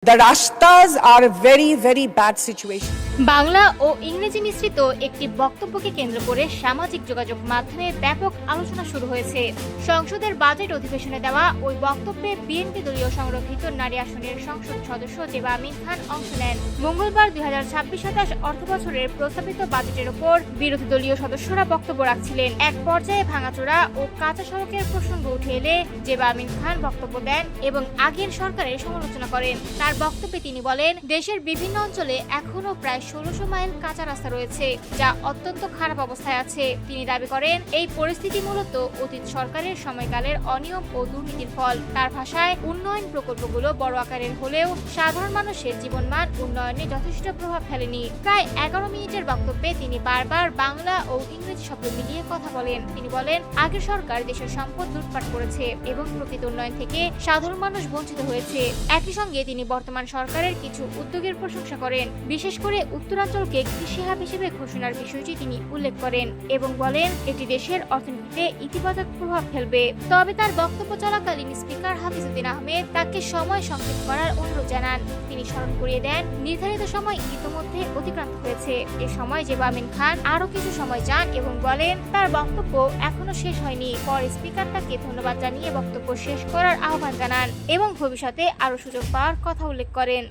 The rastas are a very, very bad situation. Bangla ও ইংরেজি মিশ্রিত একটি বক্তব্যকে কেন্দ্র করে সামাজিক যোগাযোগ মাধ্যমে ব্যাপক আলোচনা শুরু হয়েছে। সংসদের বাজেট অধিবেশনে দেওয়া ওই বক্তব্যে বিএনপি দলীয় সংরক্ষিত নারী আসনের সংসদ সদস্য জেবা আমিন খান অংশ নেন। মঙ্গলবার 2026-27 অর্থবছরের প্রস্তাবিত বাজেটের উপর বিরোধী দলীয় সদস্যরা বক্তব্য রাখছিলেন। এক পর্যায়ে ভাঙাচোরা ও কাঁচা সড়কের প্রসঙ্গ উঠে এলে জেবা আমিন খান বক্তব্য দেন এবং আগের সরকারের সমালোচনা করেন। তার বক্তব্যে তিনি বলেন, দেশের বিভিন্ন অঞ্চলে এখনো প্রায় 1600 মাইল কাঁচা রাস্তা রয়েছে, যা অত্যন্ত খারাপ অবস্থায় আছে। তিনি দাবি করেন, এই পরিস্থিতি মূলত অতীত সরকারের সময়কালের অনিয়ম ও দুর্নীতির ফল। তার ভাষায়, উন্নয়ন প্রকল্পগুলো বড় আকারের হলেও সাধারণ মানুষের জীবনমান উন্নয়নে যথেষ্ট প্রভাব ফেলেনি। প্রায় 11 মিনিটের বক্তব্যে তিনি বারবার বাংলা ও ইংরেজি শব্দ মিলিয়ে কথা বলেন। তিনি বলেন, আগের সরকার দেশের সম্পদ লুটপাট করেছে এবং প্রকৃত উন্নয়ন থেকে সাধারণ মানুষ বঞ্চিত হয়েছে। একই সঙ্গে তিনি বর্তমান সরকারের কিছু উদ্যোগের প্রশংসা করেন, বিশেষ করে উত্তরাঞ্চলকে কৃষি হাব হিসেবে ঘোষণার বিষয়টি তিনি উল্লেখ করেন এবং বলেন, এটি দেশের অর্থনীতিতে ইতিবাচক প্রভাব ফেলবে। তবে তার বক্তব্য চলাকালীন স্পিকার হাফিজউদ্দিন আহমেদ তাকে সময় সংক্ষেপ করার অনুরোধ জানান। তিনি স্মরণ করিয়ে দেন, নির্ধারিত সময় ইতিমধ্যে অতিক্রান্ত হয়েছে। এ সময় জেবা আমিন খান আরো কিছু সময় চান এবং বলেন, তার বক্তব্য এখনো শেষ হয়নি। পরে স্পিকার তাকে ধন্যবাদ জানিয়ে বক্তব্য শেষ করার আহ্বান জানান এবং ভবিষ্যতে আরো সুযোগ পাওয়ার কথা উল্লেখ করেন।